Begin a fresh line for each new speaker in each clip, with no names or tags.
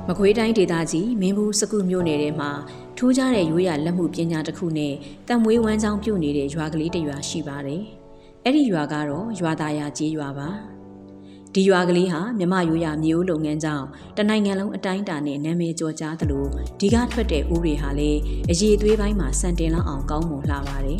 မကွေးတိုင်းဒေသကြီးမင်းဘူးစကုမြို့နယ်ထဲမှာထူးခြားတဲ့ရိုးရာလက်မှုပညာတစ်ခုနဲ့တံမွေးဝမ်းကြောင်းပြုနေတဲ့ရွာကလေးတစ်ရွာရှိပါတယ်။အဲ့ဒီရွာကတော့ရွာသားရကျေးရွာပါ။ဒီရွာကလေးဟာမြမရိုးရာမြေအိုးလုပ်ငန်းကြောင့်တနိုင်ငံလုံးအတိုင်းအတာနဲ့နာမည်ကျော်ကြားသလိုဒီကထွက်တဲ့ဦးတွေဟာလည်းအရေးသွေးပိုင်းမှာစံတင်လောက်အောင်ကောင်းမွန်လှပါတယ်။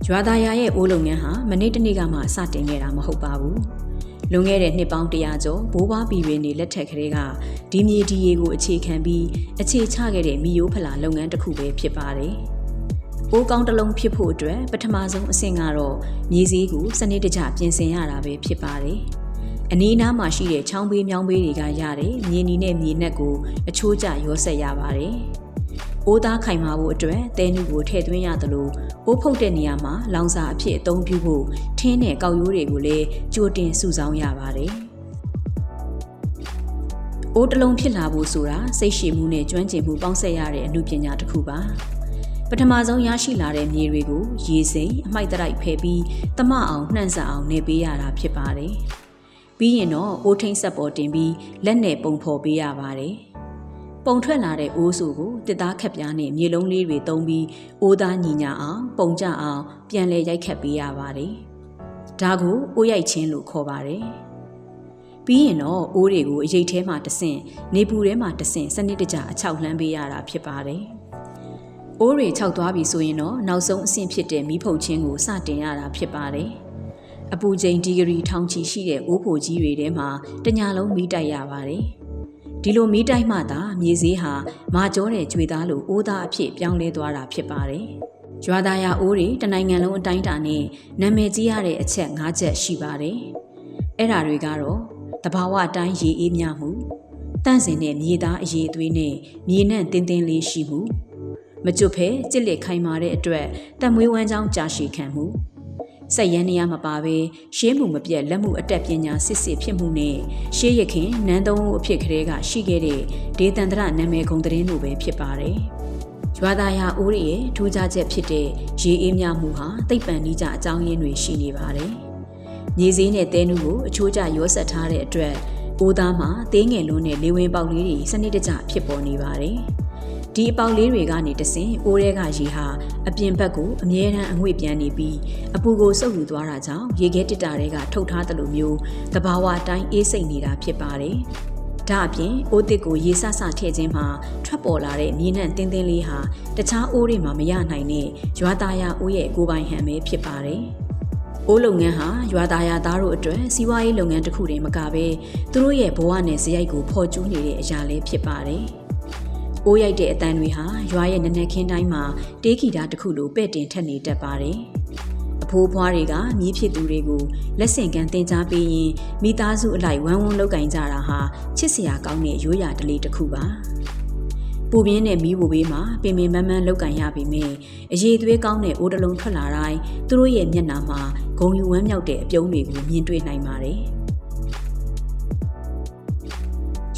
ရွာသားရရဲ့အိုးလုပ်ငန်းဟာမနေ့တနေ့ကမှစတင်ခဲ့တာမဟုတ်ပါဘူး။လွန်ခဲ့တဲ့နှစ်ပေါင်း100ကျော်ဘိုးဘွားပြည်တွေနေလက်ထက်ကလေးကဒီမြေဒီရေကိုအခြေခံပြီးအခြေချခဲ့တဲ့မီယိုးဖလာလုပ်ငန်းတစ်ခုပဲဖြစ်ပါတယ်။အိုးကောင်းတစ်လုံးဖြစ်ဖို့အတွက်ပထမဆုံးအဆင့်ကတော့မြေစည်းကိုစနစ်တကျပြင်ဆင်ရတာပဲဖြစ်ပါတယ်။အနီးအနားမှာရှိတဲ့ချောင်းဘေးမြောင်းဘေးတွေကရတဲ့မြေနီနဲ့မြေနက်ကိုအချိုးကျရောဆက်ရပါတယ်။အိုးသားခိုင်မာဖို့အတွက်တဲနုကိုထည့်သွင်းရသလိုအိုးဖုတ်တဲ့နေရာမှာလောင်စာအဖြစ်အသုံးပြုဖို့ထင်းနဲ့ကောက်ရိုးတွေကိုလည်းကြိုတင်စုဆောင်းရပါတယ်။အိုးတစ်လုံးဖြစ်လာဖို့ဆိုတာစိတ်ရှည်မှုနဲ့ကျွမ်းကျင်မှုပေါင်းစပ်ရတဲ့အမှုပညာတစ်ခုပါ။ပထမဆုံးရရှိလာတဲ့မြေတွေကိုရေစိမ်အမိုက်တိုက်ဖယ်ပြီးတမအောင်နှံ့ဆက်အောင်နေပေးရတာဖြစ်ပါတယ်။ပြီးရင်တော့အိုးထိန်ဆက်ပေါ်တင်ပြီးလက်နဲ့ပုံဖော်ပေးရပါတယ်။ပုံထွက်လာတဲ့အိုးစုကိုတစ်သားခက်ပြားနဲ့မြေလုံးလေးတွေသုံးပြီးအိုးသားညီညာအောင်ပုံကျအောင်ပြန်လဲရိုက်ခတ်ပေးရပါတယ်။ဒါကိုအိုးရိုက်ခြင်းလို့ခေါ်ပါတယ်။ပြီးရင်တော့အိုးတွေကိုအရိပ်ထဲမှာတဆင့်နေပူထဲမှာတဆင့်စနစ်တကျအချောက်လှမ်းပေးရတာဖြစ်ပါတယ်။အိုးတွေခြောက်သွားပြီဆိုရင်တော့နောက်ဆုံးအဆင့်ဖြစ်တဲ့မီးဖုတ်ခြင်းကိုစတင်ရတာဖြစ်ပါတယ်။အပူချိန်ဒီဂရီထောင်ချီရှိတဲ့အိုးဖိုကြီးတွေထဲမှာတညလုံးမီးတိုက်ရပါတယ်။ဒီလိုမီးတိုက်မှသာမြေစည်းဟာမာကျောတဲ့ကြွေသားလိုအိုးသားအဖြစ်ပြောင်းလဲသွားတာဖြစ်ပါတယ်။ရွာသားရအိုးတွေတနိုင်ငံလုံးအတိုင်းအတာနဲ့နာမည်ကြီးရတဲ့အချက်၅ချက်ရှိပါတယ်။အဲ့ဓာတွေကတော့တဘာဝအတိုင်းရေအေးမြမှုတန့်စင်တဲ့မြေသားအရေးအသွေးနဲ့မြေနဲ့တင်းတင်းလေးရှိမှုမကျွတ်ဖဲကြစ်လက်ခိုင်မာတဲ့အတွက်တံမွေးဝမ်းကြောင်းကြာရှည်ခံမှုစက်ရန်နေရမပါပဲရှေးမှုမပြတ်လက်မှုအတက်ပညာစစ်စစ်ဖြစ်မှုနဲ့ရှေးရခင်နန်းသုံးအဖြစ်ကလေးကရှိခဲ့တဲ့ဒေသန္တရနာမည်ကုံသတင်းလိုပဲဖြစ်ပါတယ်။ရွာသားရအိုးရရဲ့ထူးခြားချက်ဖြစ်တဲ့ရေအေးမြမှုဟာသိပ္ပံနည်းကျအကြောင်းရင်းတွေရှိနေပါတယ်။မြေစည်းနဲ့တဲနုကိုအချိုးကျရောဆက်ထားတဲ့အတွက်အိုးသားမှာသေးငယ်လုံးနဲ့လေဝင်ပေါက်လေးတွေစနစ်တကျဖြစ်ပေါ်နေပါတယ်။ဒီအပေါက်လေးတွေကနေတဆင်အိုးထဲကရေဟာအပြင်ဘက်ကိုအမြဲတမ်းအငွေ့ပြန်နေပြီးအပူကိုစုပ်ယူသွားတာကြောင့်ရေခဲတစ်တာတွေကထုတ်ထားသလိုမျိုးတဘာဝအတိုင်းအေးစိမ့်နေတာဖြစ်ပါတယ်။ဒါအပြင်အိုးတစ်ကိုရေဆဆထည့်ခြင်းမှာထွက်ပေါ်လာတဲ့မြေနှံတင်းတင်းလေးဟာတခြားအိုးတွေမှာမရနိုင်တဲ့ရွာသားရအိုးရဲ့ကိုယ်ပိုင်ဟန်ပဲဖြစ်ပါတယ်။အိုးလုပ်ငန်းဟာရွာသားရသားတို့အတွက်စီးပွားရေးလုပ်ငန်းတစ်ခုတည်းမကပဲသူတို့ရဲ့ဘဝနဲ့စရိုက်ကိုဖော်ကျူးနေတဲ့အရာလေးဖြစ်ပါတယ်။အိုးရိုက်တဲ့အတန်တွေဟာရွာရဲ့နက်နက်ခင်းတိုင်းမှာတေးဂီတာတစ်ခုလိုပဲ့တင်ထက်နေတတ်ပါတယ်။အဖိုးဖွားတွေကမြည်ဖြစ်သူတွေကိုလက်ဆင့်ကမ်းတင် जा ပေးရင်မိသားစုအလိုက်ဝမ်းဝန်းလောက်ကင်ကြတာဟာချစ်စရာကောင်းတဲ့ရိုးရာဓလေ့တစ်ခုပါ။ပူပြင်းတဲ့မီးဘိုဘေးမှာပင်ပင်ပန်းပန်းလောက်ကင်ရပေမဲ့အရေးသွေးကောင်းတဲ့အိုးတလုံးထွက်လာတိုင်းသူတို့ရဲ့မျက်နှာမှာဂုံယူဝမ်းမြောက်တဲ့အပြုံးတွေကိုမြင်တွေ့နိုင်ပါတယ်။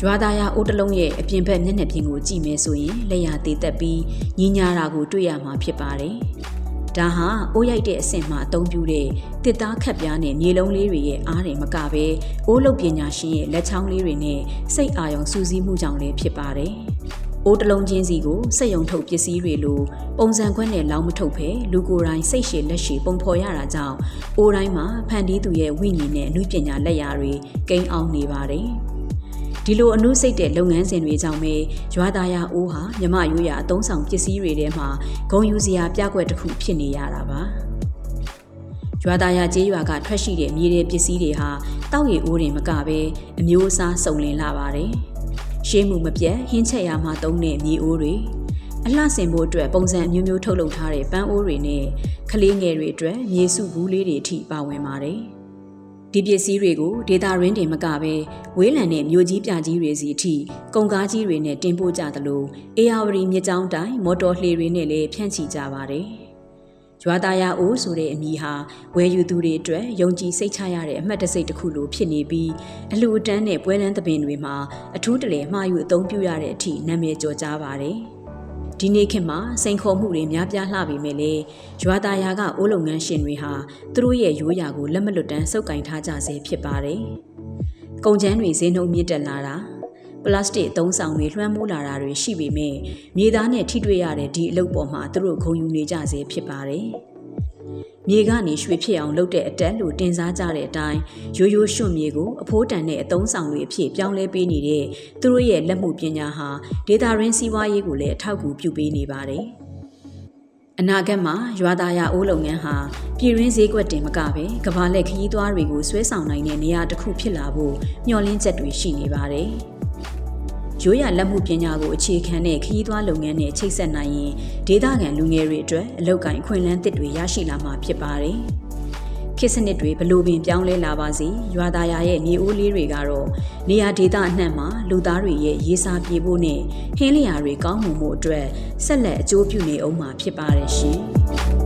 ရွာသားရအိုးတလုံးရဲ့အပြင်ဘက်မျက်နှာပြင်ကိုကြည့်မယ်ဆိုရင်လက်ရသေးသက်ပြီးညင်ညာတာကိုတွေ့ရမှာဖြစ်ပါတယ်။ဒါဟာအိုးရိုက်တဲ့အဆင့်မှာအသုံးပြုတဲ့တစ်သားခက်ပြားနဲ့မြေလုံးလေးတွေရဲ့အားတွေမကပဲအိုးလုပ်ပညာရှင်ရဲ့လက်ချောင်းလေးတွေနဲ့စိတ်အာရုံစူးစီးမှုကြောင့်လည်းဖြစ်ပါတယ်။အိုးတလုံးချင်းစီကိုစက်ယုံထုတ်ပစ္စည်းတွေလိုပုံစံခွက်နဲ့လောင်းမထုတ်ဖဲလူကိုယ်တိုင်စိတ်ရှည်လက်ရှည်ပုံဖော်ရတာကြောင့်အိုးတိုင်းမှာဖန်တီးသူရဲ့ဝိညာဉ်နဲ့အမှုပညာလက်ရာတွေကိန်းအောင်နေပါတယ်။ဒီလိုအနုစိတ်တဲ့လုပ်ငန်းစဉ်တွေကြောင့်ပဲရွာသားရအိုးဟာမြမရိုးရာအသုံးဆောင်ပစ္စည်းတွေထဲမှာဂုံယူစရာပြကွက်တစ်ခုဖြစ်နေရတာပါရွာသားရကျေးရွာကထွက်ရှိတဲ့မြေတွေပစ္စည်းတွေဟာတောက်ရည်အိုးတွေမကပဲအမျိုးအစားစုံလင်လာပါတယ်ရှေးမှုမပြတ်ဟင်းချက်ရမှာသုံးတဲ့မြေအိုးတွေအလှဆင်ဖို့အတွက်ပုံစံအမျိုးမျိုးထုတ်လုပ်ထားတဲ့ပန်းအိုးတွေနဲ့ကလေးငယ်တွေအတွက်မြေစုဘူးလေးတွေအထိပါဝင်ပါတယ်ဒီပစ္စည်းတွေကိုဒေတာရင်းတွေမကပဲဝေးလံတဲ့မြို့ကြီးပြကြီးတွေစီအထိကုန်ကားကြီးတွေနဲ့တင်ပို့ကြသလိုအေယာဝတီမြစ်ကြောင်းတိုင်းမော်တော်လှေတွေနဲ့လည်းဖြန့်ချီကြပါတယ်။ရွာသားရအိုးဆိုတဲ့အမည်ဟာဝယ်ယူသူတွေအတွက်ယုံကြည်စိတ်ချရတဲ့အမှတ်တစိတ်တစ်ခုလိုဖြစ်နေပြီးအလှူအတန်းနဲ့ပွဲလန်းသဘင်တွေမှာအထူးတလဲမှားယူအသုံးပြုရတဲ့အထိနာမည်ကျော်ကြားပါတယ်။ဒီနေ့ခေတ်မှာစိန်ခေါ်မှုတွေများပြားလှပေမဲ့လည်းရွာသားရာကအိုးလုပ်ငန်းရှင်တွေဟာသူတို့ရဲ့ရိုးရာကိုလက်မလွတ်တမ်းစုပ်ကင်ထားကြဆဲဖြစ်ပါတယ်။ ကုန်ကျန်းတွေဈေးနှုန်းမြင့်တက်လာတာပလတ်စတစ်အသုံးဆောင်တွေလွှမ်းမိုးလာတာတွေရှိပေမဲ့မြေသားနဲ့ထိတွေ့ရတဲ့ဒီအလုပ်ပေါ်မှာသူတို့ဂုဏ်ယူနေကြစေဖြစ်ပါတယ်မြေကနေရွှေဖြစ်အောင်လုပ်တဲ့အတက်လို့တင်စားကြတဲ့အတိုင်းရိုးရိုးရွှွန့်မြေကိုအဖိုးတန်တဲ့အသုံးဆောင်တွေအဖြစ်ပြောင်းလဲပေးနေတဲ့သူတို့ရဲ့လက်မှုပညာဟာဒေတာရင်းစီးပွားရေးကိုလည်းအထောက်အကူပြုပေးနေပါတယ်။အနာဂတ်မှာရွာသားရအိုးလုပ်ငန်းဟာပြည်ရင်းဈေးကွက်တင်မကပဲကမ္ဘာလက်ခရီးသွားတွေကိုဆွဲဆောင်နိုင်တဲ့နေရာတစ်ခုဖြစ်လာဖို့မျှော်လင့်ချက်တွေရှိနေပါတယ်။ရိုးရလက်မှုပညာကိုအခြေခံတဲ့ခရီးသွားလုပ်ငန်းနဲ့ချိတ်ဆက်နိုင်ရင်ဒေသခံလူငယ်တွေအတွက်အလုပ်ကိုင်ခွင့်လန်းသစ်တွေရရှိလာမှာဖြစ်ပါတယ်။ခေတ်စနစ်တွေဘလို့ပင်ပြောင်းလဲလာပါစေရွာသားရဲ့နေအိုးလေးတွေကတော့နေရာဒေသအနှံ့မှာလူသားတွေရဲ့ရေးစားပြေဖို့နဲ့ဟင်းလျာတွေကောင်းမှုအတွက်ဆက်လက်အကျိုးပြုနေအောင်မှာဖြစ်ပါတယ်ရှင်။